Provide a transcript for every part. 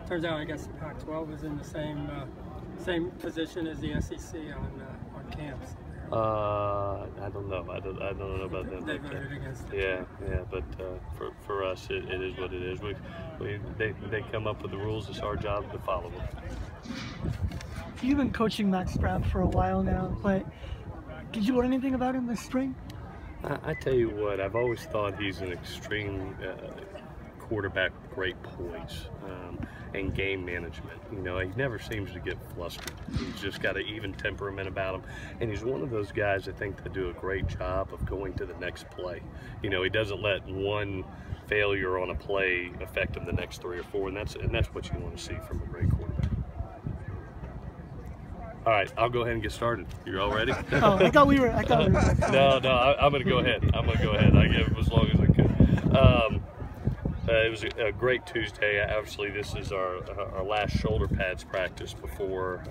Turns out, I guess the Pac-12 is in the same position as the SEC on camps. I don't know. I don't know about them. They voted against it. Yeah. But for us, it is what it is. They come up with the rules. It's our job to follow them. You've been coaching Max Brown for a while now, but did you learn anything about him this spring? I tell you what, I've always thought he's an extreme quarterback with great poise and game management. You know, he never seems to get flustered. He's just got an even temperament about him, and he's one of those guys I think that do a great job of going to the next play. You know, he doesn't let one failure on a play affect him the next 3 or 4, and that's what you want to see from a great quarterback. All right, I'll go ahead and get started. You all ready? Oh, I thought we were. No, I'm going to go ahead. I gave it as long as I could. It was a great Tuesday. Obviously, this is our last shoulder pads practice before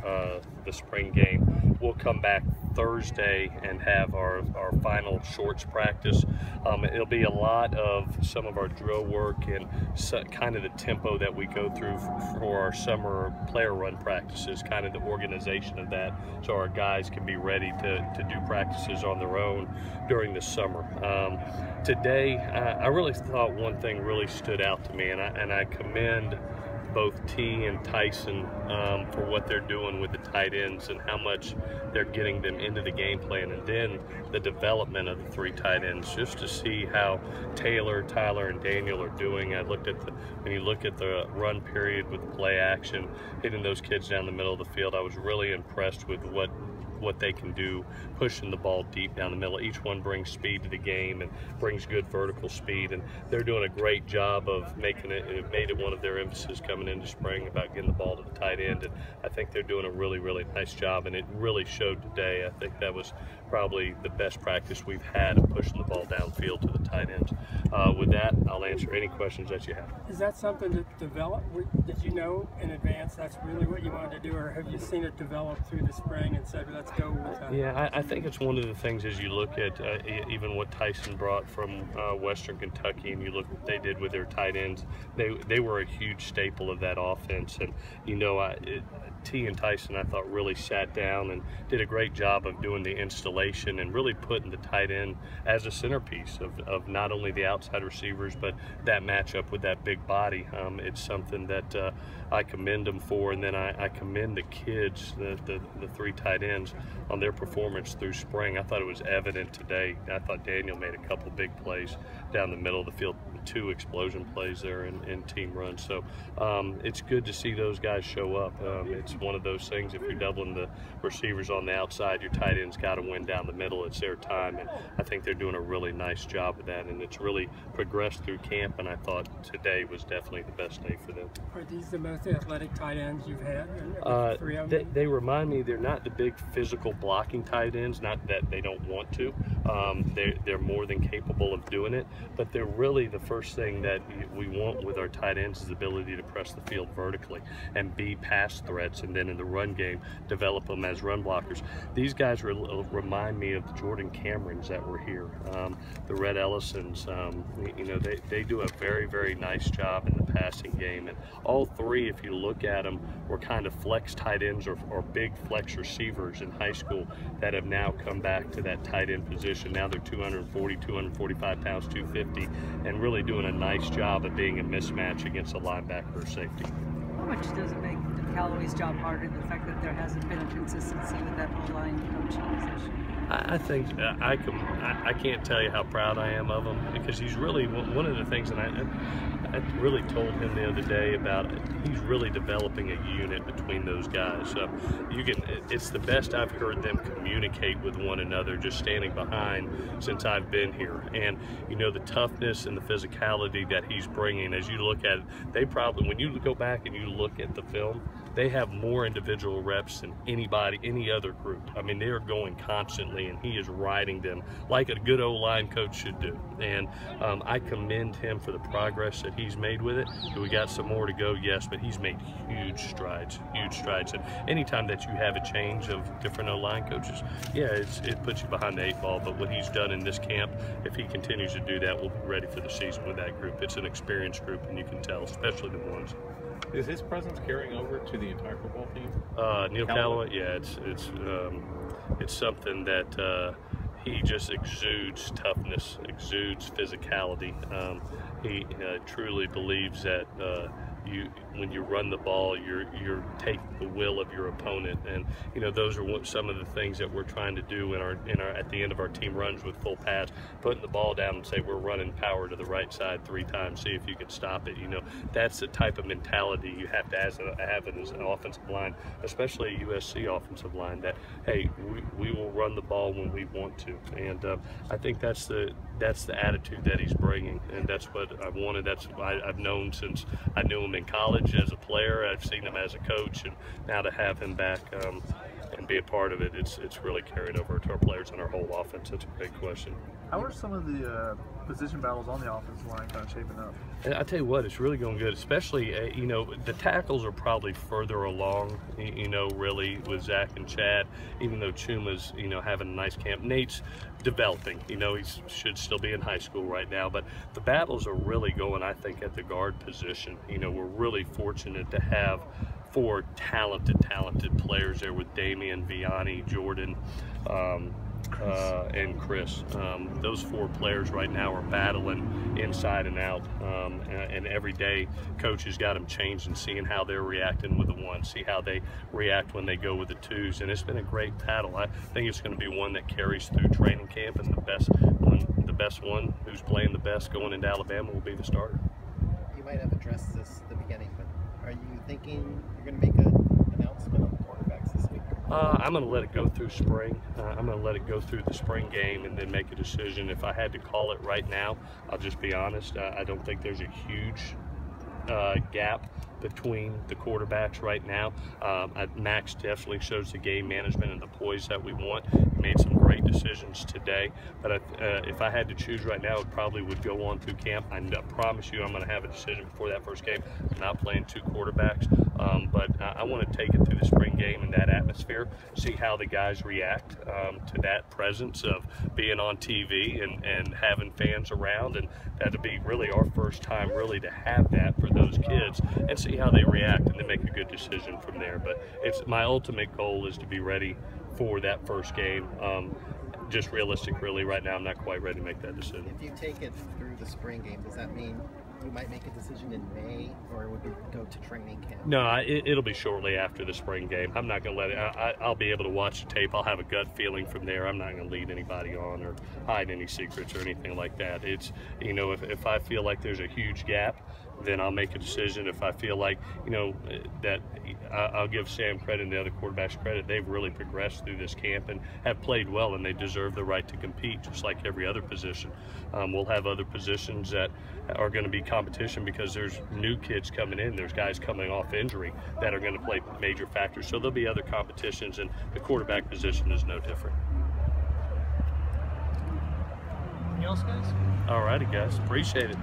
the spring game. We'll come back Thursday and have our final shorts practice. It'll be a lot of some of our drill work and kind of the tempo that we go through for our summer player run practices, kind of the organization of that, so our guys can be ready to do practices on their own during the summer. Today, I really thought one thing really stood out to me, and I commend both T and Tyson for what they're doing with the tight ends and how much they're getting them into the game plan, and then the development of the 3 tight ends, just to see how Taylor, Tyler, and Daniel are doing. I looked at when you look at the run period with the play action, hitting those kids down the middle of the field, I was really impressed with what they can do, pushing the ball deep down the middle. Each one brings speed to the game and brings good vertical speed, and they're doing a great job of making it. It made it one of their emphasis coming into spring about getting the ball to the tight end, and I think they're doing a really, really nice job, and it really showed today. I think that was probably the best practice we've had of pushing the ball downfield to the tight ends. With that, I'll answer any questions that you have. Is that something that developed? Did you know in advance that's really what you wanted to do, or have you seen it develop through the spring and said, let's go with that? Yeah, I think it's one of the things as you look at even what Tyson brought from Western Kentucky, and you look what they did with their tight ends. They were a huge staple of that offense, and you know, T and Tyson, I thought, really sat down and did a great job of doing the installation and really putting the tight end as a centerpiece of not only the outside receivers, but that matchup with that big body. It's something that I commend them for, and then I commend the kids, the 3 tight ends, on their performance through spring. I thought it was evident today. I thought Daniel made a couple big plays down the middle of the field, 2 explosion plays there in team runs. So it's good to see those guys show up. It's one of those things, if you're doubling the receivers on the outside, your tight end's got to win down the middle. It's their time, and I think they're doing a really nice job of that, and it's really progressed through camp, and I thought today was definitely the best day for them. Are these the most athletic tight ends you've had? 3 of they, them? they remind me they're not the big physical blocking tight ends, not that they don't want to. They're more than capable of doing it, but they're really the first thing that we want with our tight ends is the ability to press the field vertically and be pass threats, and then in the run game develop them as run blockers. These guys remind me of the Jordan Camerons that were here, the Red Ellisons. You know, they do a very, very nice job in the passing game, and all 3, if you look at them, were kind of flex tight ends or big flex receivers in high school that have now come back to that tight end position. Now they're 240, 245 pounds, 250, and really doing a nice job of being a mismatch against a linebacker or safety. How much does it make Callaway's job harder, the fact that there hasn't been a consistency with that O-line coaching position? I think I can't tell you how proud I am of him, because he's really one of the things that I really told him the other day about it. He's really developing a unit between those guys. So it's the best I've heard them communicate with one another, just standing behind since I've been here. And you know, the toughness and the physicality that he's bringing, as you look at it, when you go back and you look at the film, they have more individual reps than any other group. I mean, they are going constantly, and he is riding them like a good O-line coach should do. And I commend him for the progress that he's made with it. Do we got some more to go? Yes, but he's made huge strides, huge strides. And anytime that you have a change of different O-line coaches, yeah, it puts you behind the 8 ball. But what he's done in this camp, if he continues to do that, we'll be ready for the season with that group. It's an experienced group, and you can tell, especially the ones. Is his presence carrying over to the entire football team? Neil Callaway, yeah, it's something that he just exudes toughness, exudes physicality. He truly believes that when you run the ball, you're taking the will of your opponent, and those are some of the things that we're trying to do at the end of our team runs with full pass, putting the ball down and say we're running power to the right side 3 times, see if you can stop it. That's the type of mentality you have to have as an offensive line, especially a USC offensive line. That hey, we will run the ball when we want to, and I think that's the attitude that he's bringing, and that's what I wanted. That's what I've known since I knew him in college as a player. I've seen him as a coach, and now to have him back and be a part of it, it's really carried over to our players and our whole offense. That's a big question. How are some of the position battles on the offensive line kind of shaping up? And I tell you what, it's really going good, especially, the tackles are probably further along, really with Zach and Chad, even though Chuma's, having a nice camp. Nate's developing, he should still be in high school right now, but the battles are really going, I think, at the guard position. We're really fortunate to have 4 talented players there with Damian, Vianney, Jordan, and Chris. Those 4 players right now are battling inside and out, and every day coaches got them changed and seeing how they're reacting with the 1, see how they react when they go with the 2s, and it's been a great battle. I think it's going to be one that carries through training camp, and the best one who's playing the best going into Alabama will be the starter. You might have addressed this at the beginning, but are you thinking you're going to make an announcement on the quarterbacks this week? I'm going to let it go through spring. I'm going to let it go through the spring game and then make a decision. If I had to call it right now, I'll just be honest. I don't think there's a huge gap between the quarterbacks right now. Max definitely shows the game management and the poise that we want. He made some great decisions today, but if I had to choose right now, it probably would go on through camp. I promise you I'm going to have a decision before that first game. I'm not playing 2 quarterbacks, but I want to take it through the spring game and that atmosphere, see how the guys react to that presence of being on TV and having fans around, and that'll be really our first time really to have that for those kids, and see how they react and then make a good decision from there. But it's my ultimate goal is to be ready for that first game. Just realistic, really, right now I'm not quite ready to make that decision. If you take it through the spring game, does that mean you might make a decision in May, or would you go to training camp? No, it'll be shortly after the spring game. I'm not going to let it. I'll be able to watch the tape. I'll have a gut feeling from there. I'm not going to lead anybody on or hide any secrets or anything like that. It's, if I feel like there's a huge gap, then I'll make a decision. If I feel like, that I'll give Sam credit and the other quarterbacks credit. They've really progressed through this camp and have played well, and they deserve the right to compete just like every other position. We'll have other positions that are going to be competition because there's new kids coming in. There's guys coming off injury that are going to play major factors. So there'll be other competitions, and the quarterback position is no different. Anything else, guys? All righty, guys. Appreciate it.